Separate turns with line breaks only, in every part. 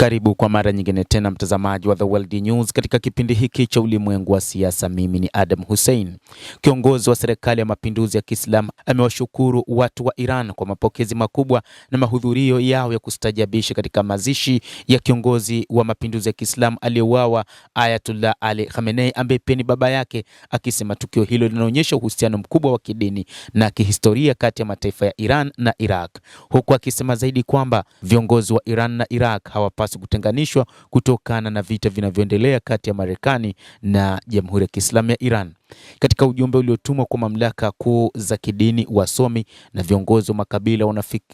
Karibu kwa mara nyingine tena mtazamaji wa The World News katika kipindi hiki cha ulimwengu wa siasa. Mimi ni Adam Hussein. Kiongozi wa serikali ya mapinduzi ya Kiislamu amewashukuru watu wa Iran kwa mapokezi makubwa na mahudhurio yao ya kustajabisha katika mazishi ya kiongozi wa mapinduzi ya Kiislamu aliyeuawa Ayatollah Ali Khamenei ambaye pia ni baba yake, akisema tukio hilo linaonyesha uhusiano mkubwa wa kidini na kihistoria kati ya mataifa ya Iran na Iraq, huku akisema zaidi kwamba viongozi wa Iran na Iraq hawapaswi kutenganishwa kutokana na vita vinavyoendelea kati ya Marekani na Jamhuri ya Kiislamu ya Iran. Katika ujumbe uliotumwa kwa mamlaka kuu za kidini, wasomi na viongozi wa makabila,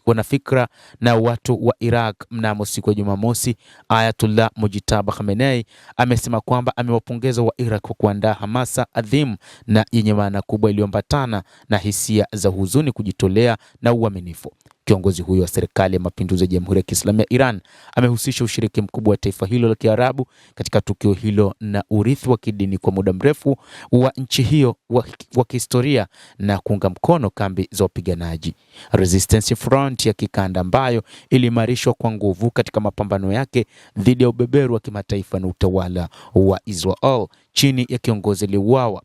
wanafikra na watu wa Iraq mnamo siku ya Jumamosi, Ayatollah Mujtaba Khamenei amesema kwamba amewapongeza wa Iraq kwa kuandaa hamasa adhimu na yenye maana kubwa iliyoambatana na hisia za huzuni, kujitolea na uaminifu. Kiongozi huyo wa serikali ya mapinduzi ya Jamhuri ya Kiislamu ya Iran amehusisha ushiriki mkubwa wa taifa hilo la Kiarabu katika tukio hilo na urithi wa kidini kwa muda mrefu wa nchi hiyo wa kihistoria, na kuunga mkono kambi za wapiganaji Resistance Front ya kikanda ambayo iliimarishwa kwa nguvu katika mapambano yake dhidi ya ubeberu wa kimataifa na utawala wa Israel chini ya kiongozi aliyeuawa.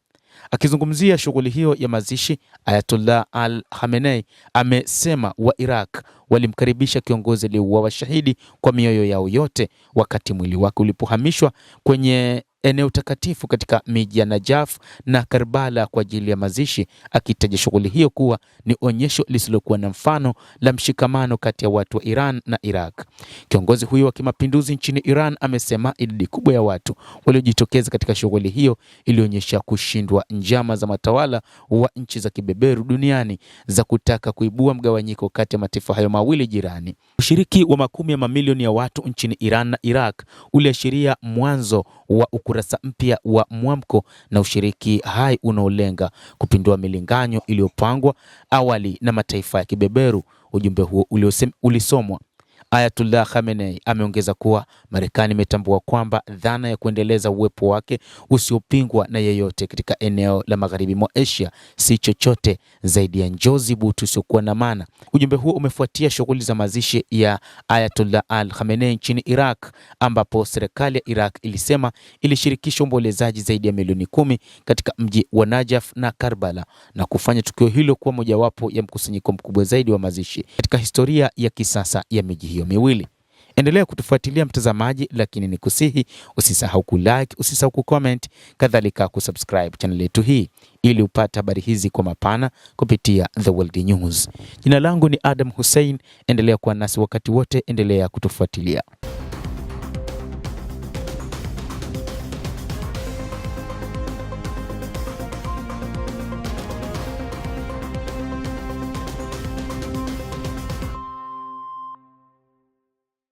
Akizungumzia shughuli hiyo ya mazishi, Ayatollah Ali Khamenei amesema wa Iraq walimkaribisha kiongozi aliyeuawa shahidi kwa mioyo yao yote wakati mwili wake ulipohamishwa kwenye eneo takatifu katika miji ya Najaf na Karbala kwa ajili ya mazishi, akitaja shughuli hiyo kuwa ni onyesho lisilokuwa na mfano la mshikamano kati ya watu wa Iran na Iraq. Kiongozi huyo wa kimapinduzi nchini Iran amesema idadi kubwa ya watu waliojitokeza katika shughuli hiyo ilionyesha kushindwa njama za matawala wa nchi za kibeberu duniani za kutaka kuibua mgawanyiko kati ya mataifa hayo mawili jirani. Ushiriki wa makumi ya mamilioni ya watu nchini Iran na Iraq uliashiria mwanzo wa ukurasa mpya wa mwamko na ushiriki hai unaolenga kupindua milinganyo iliyopangwa awali na mataifa ya kibeberu. Ujumbe huo ulisomwa. Ayatollah Khamenei ameongeza kuwa Marekani imetambua kwamba dhana ya kuendeleza uwepo wake usiopingwa na yeyote katika eneo la magharibi mwa Asia si chochote zaidi ya njozi butu isiyokuwa na maana. Ujumbe huo umefuatia shughuli za mazishi ya Ayatollah Ali Khamenei nchini Iraq, ambapo serikali ya Iraq ilisema ilishirikisha ombolezaji zaidi ya milioni 10 katika mji wa Najaf na Karbala, na kufanya tukio hilo kuwa mojawapo ya mkusanyiko mkubwa zaidi wa mazishi katika historia ya kisasa ya miji hiyo miwili. Endelea kutufuatilia mtazamaji, lakini nikusihi usisahau kulike, usisahau kucomment, kadhalika kusubscribe channel yetu hii ili upate habari hizi kwa mapana kupitia The World News. Jina langu ni Adam Hussein, endelea kuwa nasi wakati wote, endelea kutufuatilia.